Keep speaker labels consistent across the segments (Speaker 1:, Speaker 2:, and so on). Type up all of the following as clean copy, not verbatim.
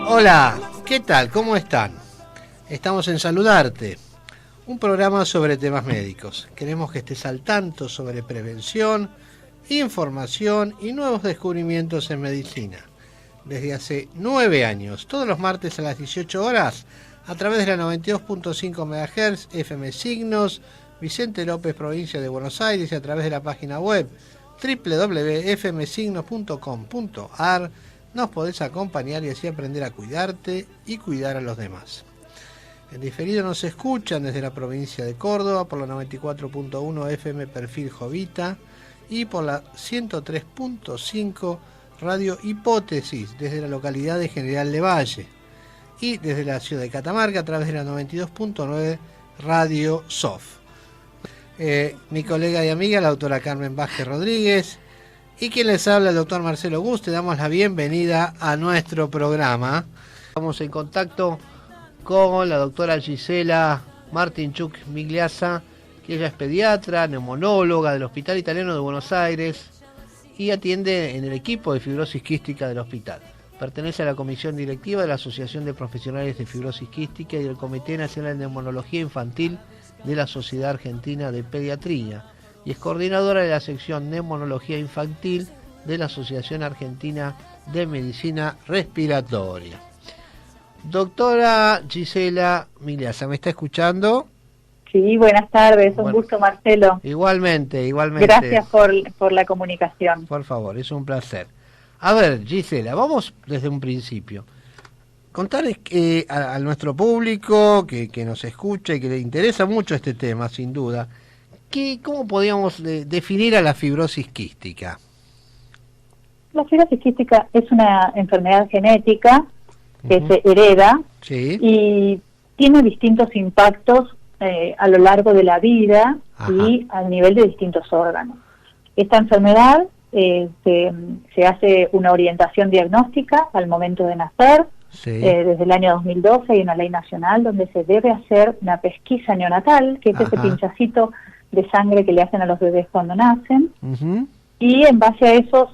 Speaker 1: Hola, ¿qué tal? ¿Cómo están? Estamos en Saludarte, un programa sobre temas médicos. Queremos que estés al tanto sobre prevención, información y nuevos descubrimientos en medicina. Desde hace 9 años, todos los martes a las 18 horas, a través de la 92.5 MHz, FM Signos, Vicente López, provincia de Buenos Aires, y a través de la página web www.fmsignos.com.ar, nos podés acompañar y así aprender a cuidarte y cuidar a los demás. En diferido nos escuchan desde la provincia de Córdoba por la 94.1 FM Perfil Jovita y por la 103.5 Radio Hipótesis desde la localidad de General Lavalle y desde la ciudad de Catamarca a través de la 92.9 Radio SOF. Mi colega y amiga, la doctora Carmen Vázquez Rodríguez, y quien les habla, el doctor Marcelo Gus. Te damos la bienvenida a nuestro programa. Estamos en contacto con la doctora Gisela Martinchuk Migliasa, que ella es pediatra, neumonóloga del Hospital Italiano de Buenos Aires y atiende en el equipo de fibrosis quística del hospital. Pertenece a la comisión directiva de la Asociación de Profesionales de Fibrosis Quística y del Comité Nacional de Neumonología Infantil de la Sociedad Argentina de Pediatría, y es coordinadora de la sección Neumonología Infantil de la Asociación Argentina de Medicina Respiratoria. Doctora Gisela Migliasa, ¿me está escuchando?
Speaker 2: Sí, buenas tardes, un gusto, Marcelo.
Speaker 1: Igualmente.
Speaker 2: Gracias por la comunicación.
Speaker 1: Por favor, es un placer. A ver, Gisela, vamos desde un principio. Contarles a nuestro público que nos escucha y que le interesa mucho este tema, sin duda, ¿cómo podríamos definir a la fibrosis quística? La
Speaker 2: fibrosis quística es una enfermedad genética que se hereda, sí, y tiene distintos impactos a lo largo de la vida. Ajá. Y a nivel de distintos órganos. Esta enfermedad se hace una orientación diagnóstica al momento de nacer. Sí. Desde el año 2012 hay una ley nacional donde se debe hacer una pesquisa neonatal, que es ese pinchacito de sangre que le hacen a los bebés cuando nacen. Uh-huh. Y en base a eso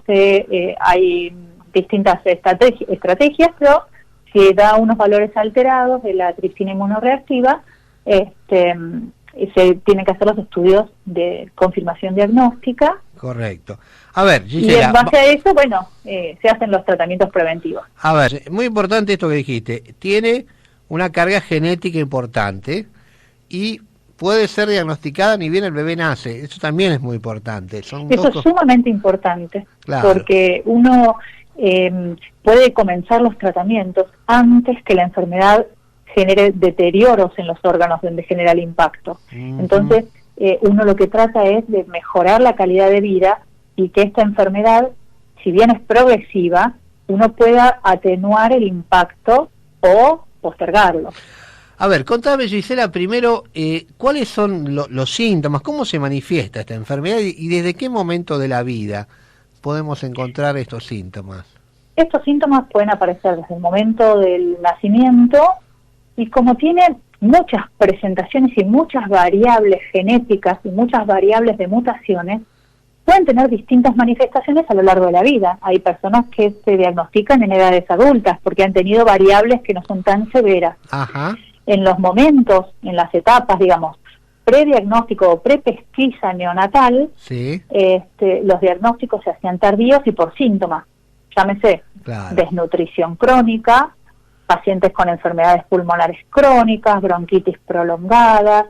Speaker 2: hay distintas estrategias, pero si da unos valores alterados de la tripsina inmunoreactiva, se tienen que hacer los estudios de confirmación diagnóstica.
Speaker 1: Correcto. A ver, Gisela,
Speaker 2: y en base a eso, se hacen los tratamientos preventivos.
Speaker 1: A ver, muy importante esto que dijiste. Tiene una carga genética importante y puede ser diagnosticada ni bien el bebé nace. Eso también es muy importante.
Speaker 2: Eso es sumamente importante, claro, porque uno puede comenzar los tratamientos antes que la enfermedad genere deterioros en los órganos donde genera el impacto. Uh-huh. Entonces, uno lo que trata es de mejorar la calidad de vida y que esta enfermedad, si bien es progresiva, uno pueda atenuar el impacto o postergarlo.
Speaker 1: A ver, contame, Gisela, primero, ¿cuáles son los síntomas? ¿Cómo se manifiesta esta enfermedad y desde qué momento de la vida podemos encontrar estos síntomas?
Speaker 2: Estos síntomas pueden aparecer desde el momento del nacimiento y como tiene muchas presentaciones y muchas variables genéticas y muchas variables de mutaciones, pueden tener distintas manifestaciones a lo largo de la vida. Hay personas que se diagnostican en edades adultas porque han tenido variables que no son tan severas. Ajá. En los momentos, en las etapas, digamos, prediagnóstico o prepesquisa neonatal, sí, los diagnósticos se hacían tardíos y por síntomas. Llámese, claro, desnutrición crónica, pacientes con enfermedades pulmonares crónicas, bronquitis prolongada,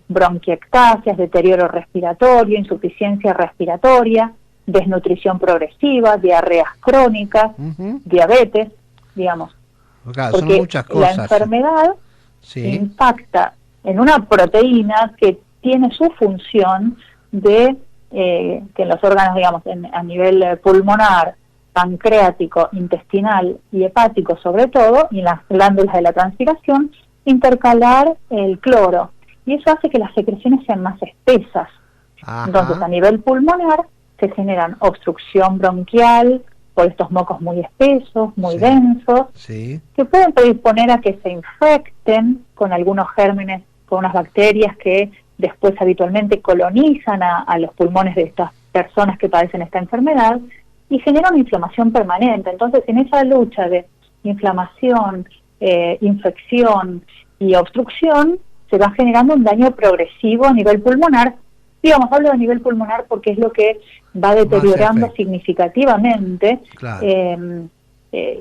Speaker 2: bronquiectasias, deterioro respiratorio, insuficiencia respiratoria, desnutrición progresiva, diarreas crónicas, uh-huh, diabetes, digamos.
Speaker 1: Claro,
Speaker 2: porque
Speaker 1: son muchas cosas.
Speaker 2: La enfermedad, sí, impacta en una proteína que tiene su función de que en los órganos, digamos, a nivel pulmonar, pancreático, intestinal y hepático sobre todo, y en las glándulas de la transpiración, intercalar el cloro. Y eso hace que las secreciones sean más espesas. Ajá. Entonces, a nivel pulmonar, se generan obstrucción bronquial por estos mocos muy espesos, muy, sí, densos, sí, que pueden predisponer a que se infecten con algunos gérmenes, con unas bacterias que después habitualmente colonizan a los pulmones de estas personas que padecen esta enfermedad y genera una inflamación permanente. Entonces, en esa lucha de inflamación, infección y obstrucción, se va generando un daño progresivo a nivel pulmonar. Digamos, hablo de nivel pulmonar porque es lo que va deteriorando significativamente,
Speaker 1: claro,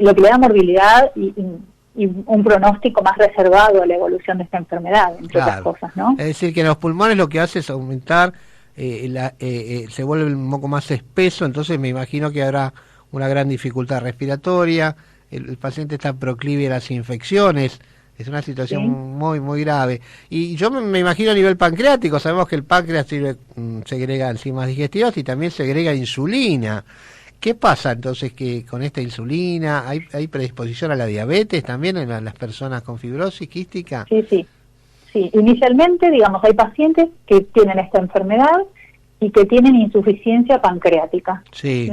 Speaker 2: lo que le da morbilidad y un pronóstico más reservado a la evolución de esta enfermedad, entre otras cosas, ¿no?
Speaker 1: Es decir, que en los pulmones lo que hace es aumentar, se vuelve un poco más espeso, entonces me imagino que habrá una gran dificultad respiratoria, el paciente está proclive a las infecciones, es una situación muy, muy grave. Y yo me imagino a nivel pancreático, sabemos que el páncreas segrega enzimas digestivas y también segrega insulina. ¿Qué pasa entonces que con esta insulina hay predisposición a la diabetes también en las personas con fibrosis quística?
Speaker 2: Sí. Inicialmente, digamos, hay pacientes que tienen esta enfermedad y que tienen insuficiencia pancreática.
Speaker 1: Sí.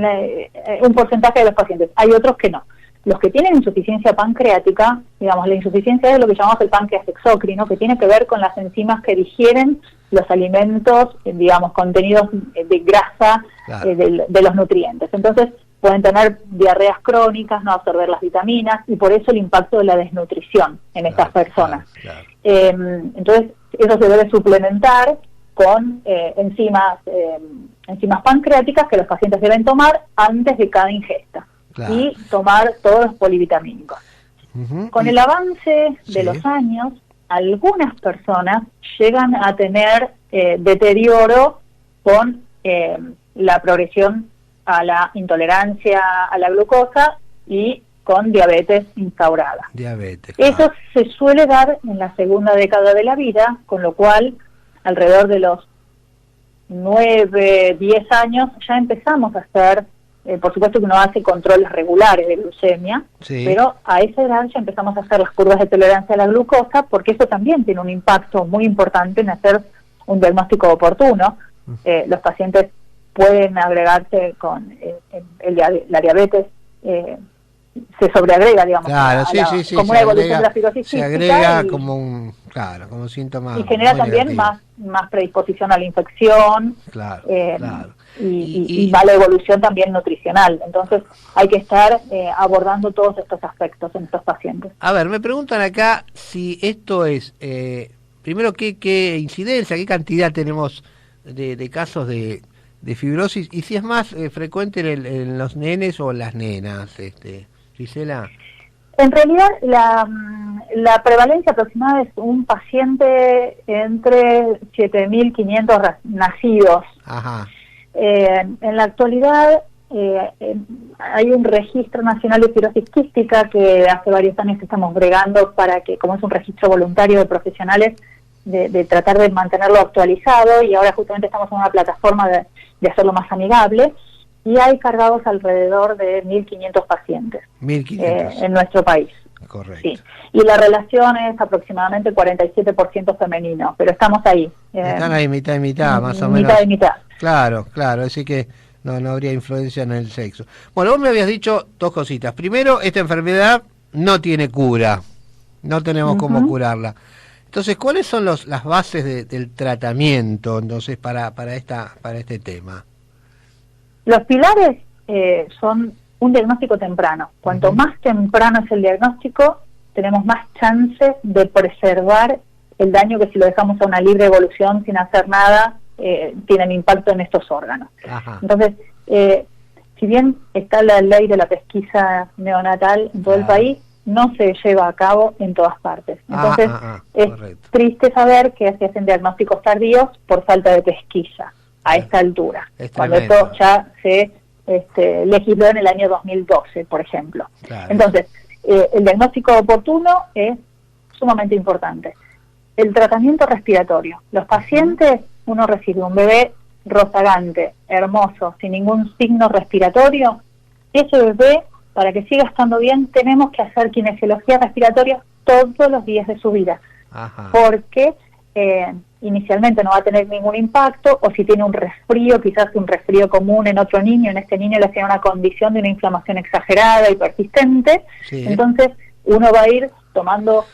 Speaker 2: Un porcentaje de los pacientes. Hay otros que no. Los que tienen insuficiencia pancreática, digamos, la insuficiencia es lo que llamamos el páncreas exócrino, que tiene que ver con las enzimas que digieren los alimentos, digamos, contenidos de grasa, claro, de los nutrientes. Entonces, pueden tener diarreas crónicas, no absorber las vitaminas, y por eso el impacto de la desnutrición en estas personas. Claro. Entonces, eso se debe suplementar con enzimas pancreáticas que los pacientes deben tomar antes de cada ingesta. Claro. Y tomar todos los polivitamínicos. Con el avance de los años, algunas personas llegan a tener deterioro con la progresión a la intolerancia a la glucosa y con diabetes instaurada. Eso se suele dar en la segunda década de la vida, con lo cual alrededor de los 9, 10 años ya empezamos a hacer, por supuesto que uno hace controles regulares de glucemia, pero a esa edad ya empezamos a hacer las curvas de tolerancia a la glucosa, porque eso también tiene un impacto muy importante en hacer un diagnóstico oportuno. Los pacientes pueden agregarse con la diabetes, se sobreagrega, digamos,
Speaker 1: claro,
Speaker 2: como una evolución de la fibrosis
Speaker 1: quística. Se agrega como un síntoma.
Speaker 2: Y genera también más predisposición a la infección.
Speaker 1: Claro.
Speaker 2: Y mala evolución también nutricional. Entonces hay que estar abordando todos estos aspectos en estos pacientes.
Speaker 1: A ver, me preguntan acá si esto es, primero, qué incidencia, qué cantidad tenemos de casos de fibrosis, y si es más frecuente en los nenes o las nenas, Gisela.
Speaker 2: En realidad la prevalencia aproximada es un paciente entre 7.500 nacidos.
Speaker 1: Ajá.
Speaker 2: En la actualidad hay un registro nacional de fibrosis quística que hace varios años estamos bregando para que, como es un registro voluntario de profesionales, de tratar de mantenerlo actualizado, y ahora justamente estamos en una plataforma de hacerlo más amigable, y hay cargados alrededor de 1.500 pacientes
Speaker 1: 1.500
Speaker 2: en nuestro país.
Speaker 1: Correcto.
Speaker 2: Sí. Y la relación es aproximadamente 47% femenino, pero estamos ahí.
Speaker 1: Están ahí mitad y mitad, más o menos.
Speaker 2: Mitad y mitad.
Speaker 1: Claro, así que no habría influencia en el sexo. Bueno, vos me habías dicho dos cositas. Primero, esta enfermedad no tiene cura, no tenemos cómo curarla. Entonces, ¿cuáles son las bases del tratamiento entonces para este tema?
Speaker 2: Los pilares son un diagnóstico temprano. Cuanto más temprano es el diagnóstico, tenemos más chance de preservar el daño que si lo dejamos a una libre evolución sin hacer nada, tienen impacto en estos órganos. Ajá. Entonces, si bien está la ley de la pesquisa neonatal en todo el país, no se lleva a cabo en todas partes. Entonces, es triste saber que se hacen diagnósticos tardíos por falta de pesquisa a esta altura, cuando esto ya se legisló en el año 2012, por ejemplo. Claro. Entonces, el diagnóstico oportuno es sumamente importante. El tratamiento respiratorio. Los pacientes, uno recibe un bebé rozagante, hermoso, sin ningún signo respiratorio. Ese bebé, para que siga estando bien, tenemos que hacer kinesiología respiratoria todos los días de su vida. Ajá. Porque inicialmente no va a tener ningún impacto, o si tiene un resfrío, quizás un resfrío común en otro niño, en este niño le hacía una condición de una inflamación exagerada y persistente, entonces uno va a ir tomando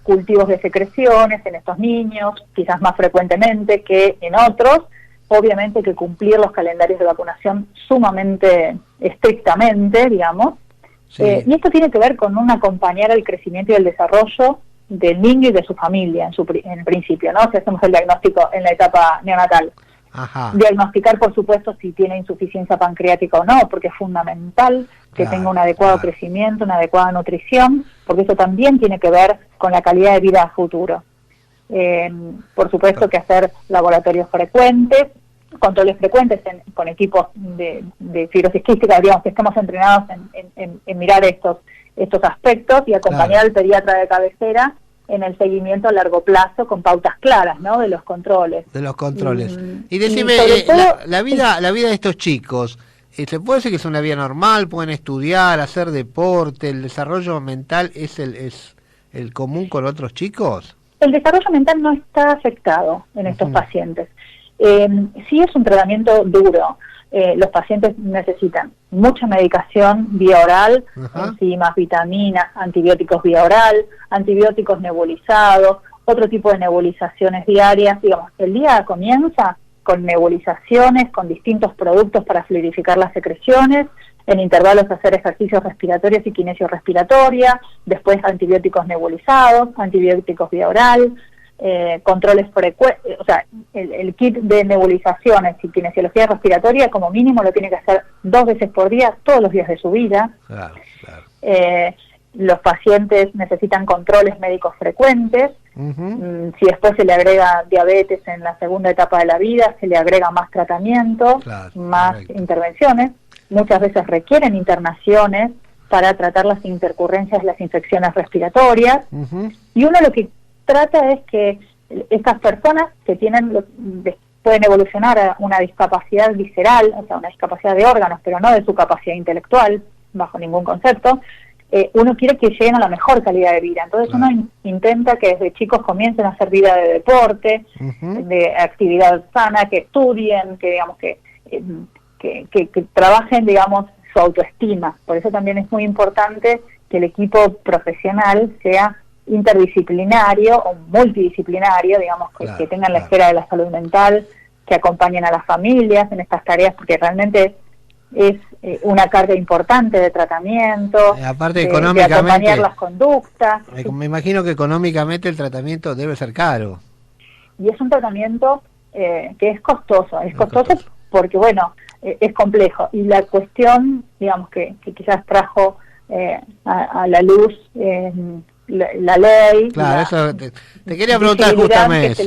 Speaker 2: cultivos de secreciones en estos niños, quizás más frecuentemente que en otros. Obviamente que cumplir los calendarios de vacunación sumamente estrictamente, digamos,
Speaker 1: Sí.
Speaker 2: Y esto tiene que ver con acompañar el crecimiento y el desarrollo del niño y de su familia en principio, ¿no? Si hacemos el diagnóstico en la etapa neonatal.
Speaker 1: Ajá.
Speaker 2: Diagnosticar, por supuesto, si tiene insuficiencia pancreática o no, porque es fundamental que tenga un adecuado crecimiento, una adecuada nutrición, porque eso también tiene que ver con la calidad de vida a futuro. Por supuesto que hacer laboratorios frecuentes, controles frecuentes con equipos de fibrosis quística, digamos que estemos entrenados en mirar estos aspectos y acompañar al pediatra de cabecera en el seguimiento a largo plazo con pautas claras, ¿no? De los controles.
Speaker 1: Y decime, la vida de estos chicos, ¿se puede decir que es una vida normal? ¿Pueden estudiar, hacer deporte? ¿El desarrollo mental es el común con otros chicos?
Speaker 2: El desarrollo mental no está afectado en estos pacientes. Sí es un tratamiento duro. Los pacientes necesitan mucha medicación vía oral, enzimas, vitaminas, antibióticos vía oral, antibióticos nebulizados, otro tipo de nebulizaciones diarias. Digamos, el día comienza con nebulizaciones, con distintos productos para fluidificar las secreciones, en intervalos hacer ejercicios respiratorios y kinesiorrespiratoria, después antibióticos nebulizados, antibióticos vía oral, controles frecuentes, o sea, el kit de nebulizaciones y kinesiología respiratoria como mínimo lo tiene que hacer 2 veces por día, todos los días de su vida.
Speaker 1: Claro.
Speaker 2: Los pacientes necesitan controles médicos frecuentes. Si después se le agrega diabetes en la segunda etapa de la vida, se le agrega más tratamiento, más intervenciones. Muchas veces requieren internaciones para tratar las intercurrencias de las infecciones respiratorias. Y uno lo que trata es que estas personas que pueden evolucionar a una discapacidad visceral, o sea, una discapacidad de órganos, pero no de su capacidad intelectual, bajo ningún concepto, uno quiere que lleguen a la mejor calidad de vida. Entonces uno intenta que desde chicos comiencen a hacer vida de deporte, de actividad sana, que estudien, que digamos que trabajen, digamos, su autoestima. Por eso también es muy importante que el equipo profesional sea interdisciplinario o multidisciplinario, digamos, que tengan la esfera de la salud mental, que acompañen a las familias en estas tareas, porque realmente es una carga importante de tratamiento,
Speaker 1: aparte
Speaker 2: de acompañar las conductas.
Speaker 1: Me imagino que económicamente el tratamiento debe ser caro.
Speaker 2: Y es un tratamiento que es costoso porque, bueno, es complejo. Y la cuestión, digamos, que quizás trajo a la luz la ley.
Speaker 1: Claro, eso te quería preguntar justamente.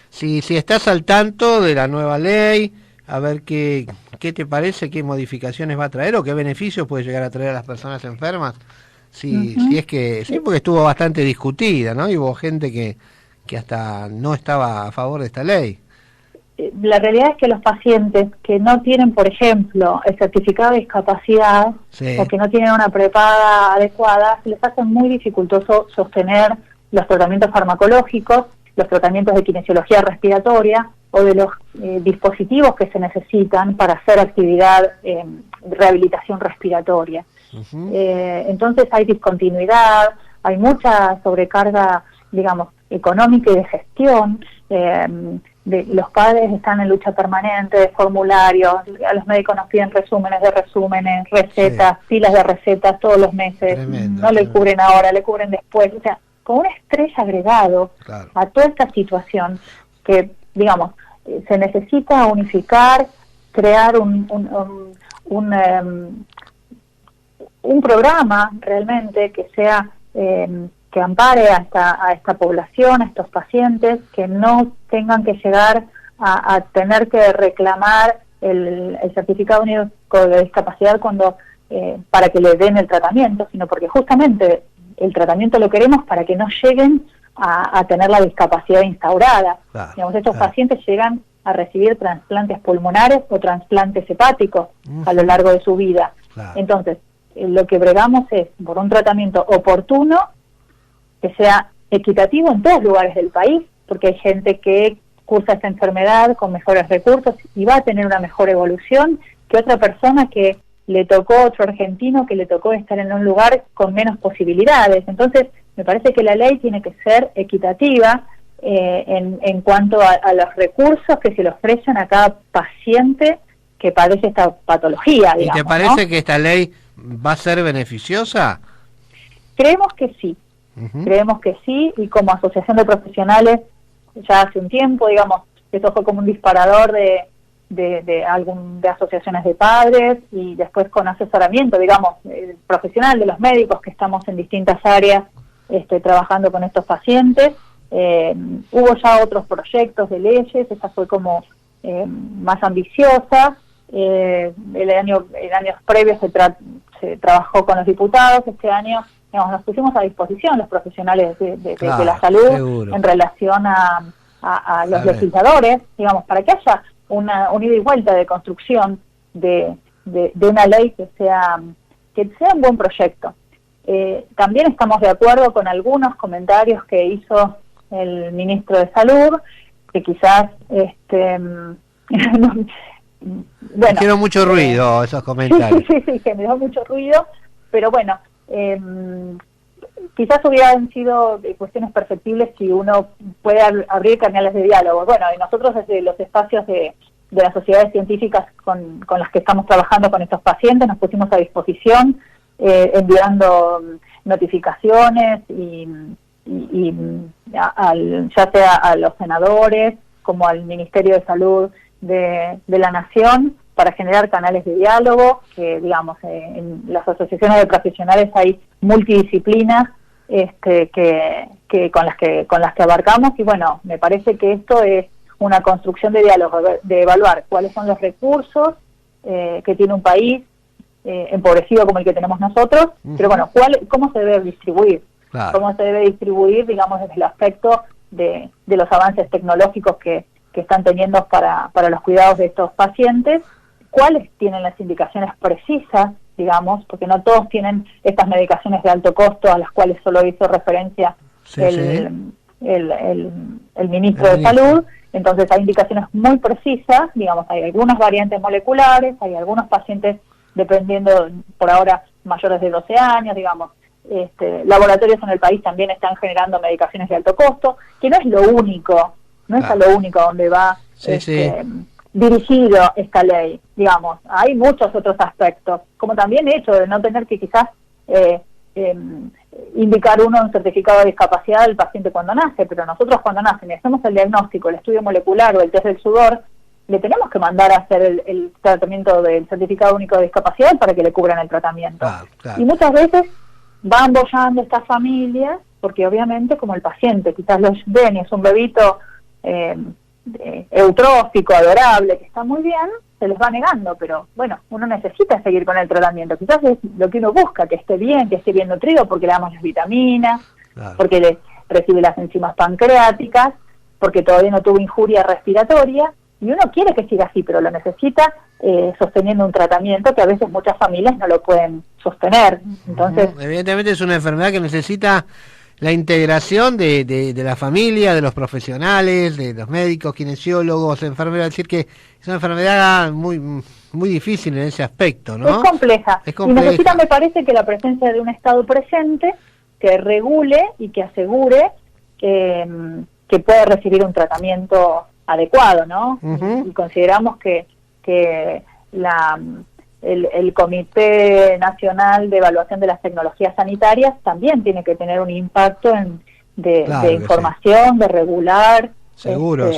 Speaker 1: Si estás al tanto de la nueva ley, a ver qué te parece, qué modificaciones va a traer o qué beneficios puede llegar a traer a las personas enfermas. Si es que sí, porque estuvo bastante discutida, ¿no? Y hubo gente que hasta no estaba a favor de esta ley.
Speaker 2: La realidad es que los pacientes que no tienen, por ejemplo, el certificado de discapacidad o que no tienen una prepaga adecuada, se les hace muy dificultoso sostener los tratamientos farmacológicos, los tratamientos de kinesiología respiratoria o de los dispositivos que se necesitan para hacer actividad de rehabilitación respiratoria. Entonces hay discontinuidad, hay mucha sobrecarga, digamos, económica y de gestión. Los padres están en lucha permanente de formularios, a los médicos nos piden resúmenes de resúmenes, recetas, filas de recetas todos los meses. Tremendo. Le cubren ahora, le cubren después, o sea, con un estrés agregado a toda esta situación que, digamos, se necesita unificar, crear un programa realmente que sea que ampare a esta población, a estos pacientes, que no tengan que llegar a tener que reclamar el certificado único de discapacidad para que le den el tratamiento, sino porque justamente el tratamiento lo queremos para que no lleguen a tener la discapacidad instaurada. Digamos, estos pacientes llegan a recibir trasplantes pulmonares o trasplantes hepáticos a lo largo de su vida. Entonces, lo que bregamos es por un tratamiento oportuno, que sea equitativo en todos los lugares del país, porque hay gente que cursa esta enfermedad con mejores recursos y va a tener una mejor evolución que otra persona que le tocó, otro argentino que le tocó estar en un lugar con menos posibilidades. Entonces, me parece que la ley tiene que ser equitativa en cuanto a los recursos que se le ofrecen a cada paciente que padece esta patología, digamos.
Speaker 1: ¿Y te parece que esta ley va a ser beneficiosa?
Speaker 2: Creemos que sí. Creemos que sí, y como asociación de profesionales ya hace un tiempo, digamos, eso fue como un disparador de asociaciones de padres, y después con asesoramiento, digamos, profesional de los médicos que estamos en distintas áreas trabajando con estos pacientes. Hubo ya otros proyectos de leyes, esta fue como más ambiciosa. El años previos se trabajó con los diputados. Este año, digamos, nos pusimos a disposición los profesionales de la salud, seguro, en relación a los legisladores, digamos, para que haya un ida y vuelta de construcción de una ley que sea un buen proyecto. También estamos de acuerdo con algunos comentarios que hizo el ministro de Salud, que quizás bueno,
Speaker 1: hicieron mucho ruido esos comentarios.
Speaker 2: Sí, generó mucho ruido, pero bueno, quizás hubieran sido cuestiones perfectibles si uno puede abrir canales de diálogo. Bueno, y nosotros desde los espacios de las sociedades científicas con las que estamos trabajando con estos pacientes nos pusimos a disposición, enviando notificaciones ya sea a los senadores como al Ministerio de Salud de la Nación, para generar canales de diálogo, que digamos, en las asociaciones de profesionales hay multidisciplinas con las que abarcamos, y bueno, me parece que esto es una construcción de diálogo, de evaluar cuáles son los recursos que tiene un país empobrecido como el que tenemos nosotros, pero bueno, cómo se debe distribuir, cómo se debe distribuir, digamos, desde el aspecto de los avances tecnológicos que están teniendo para los cuidados de estos pacientes, cuáles tienen las indicaciones precisas, digamos, porque no todos tienen estas medicaciones de alto costo a las cuales solo hizo referencia el ministro de Salud. Entonces hay indicaciones muy precisas, digamos, hay algunas variantes moleculares, hay algunos pacientes, dependiendo, por ahora, mayores de 12 años, digamos. Laboratorios en el país también están generando medicaciones de alto costo, que no es lo único, no es a lo único donde va dirigido esta ley, digamos. Hay muchos otros aspectos, como también el hecho de no tener que quizás indicar uno un certificado de discapacidad del paciente cuando nace, pero nosotros cuando nacen y hacemos el diagnóstico, el estudio molecular o el test del sudor, le tenemos que mandar a hacer el tratamiento del certificado único de discapacidad para que le cubran el tratamiento. Y muchas veces van bollando estas familias, porque obviamente como el paciente quizás los ven y es un bebito eutrófico, adorable, que está muy bien, se les va negando, pero bueno, uno necesita seguir con el tratamiento. Quizás es lo que uno busca, que esté bien nutrido, porque le damos las vitaminas, porque le recibe las enzimas pancreáticas, porque todavía no tuvo injuria respiratoria, y uno quiere que siga así, pero lo necesita sosteniendo un tratamiento que a veces muchas familias no lo pueden sostener. Entonces,
Speaker 1: evidentemente es una enfermedad que necesita la integración de la familia, de los profesionales, de los médicos, kinesiólogos, enfermeras. Es decir, que es una enfermedad muy difícil en ese aspecto, ¿no?
Speaker 2: Es compleja. Y necesita, me parece, que la presencia de un Estado presente que regule y que asegure que puede recibir un tratamiento adecuado, ¿no? Y consideramos que el Comité Nacional de Evaluación de las Tecnologías Sanitarias también tiene que tener un impacto de información, de regular.
Speaker 1: Seguro.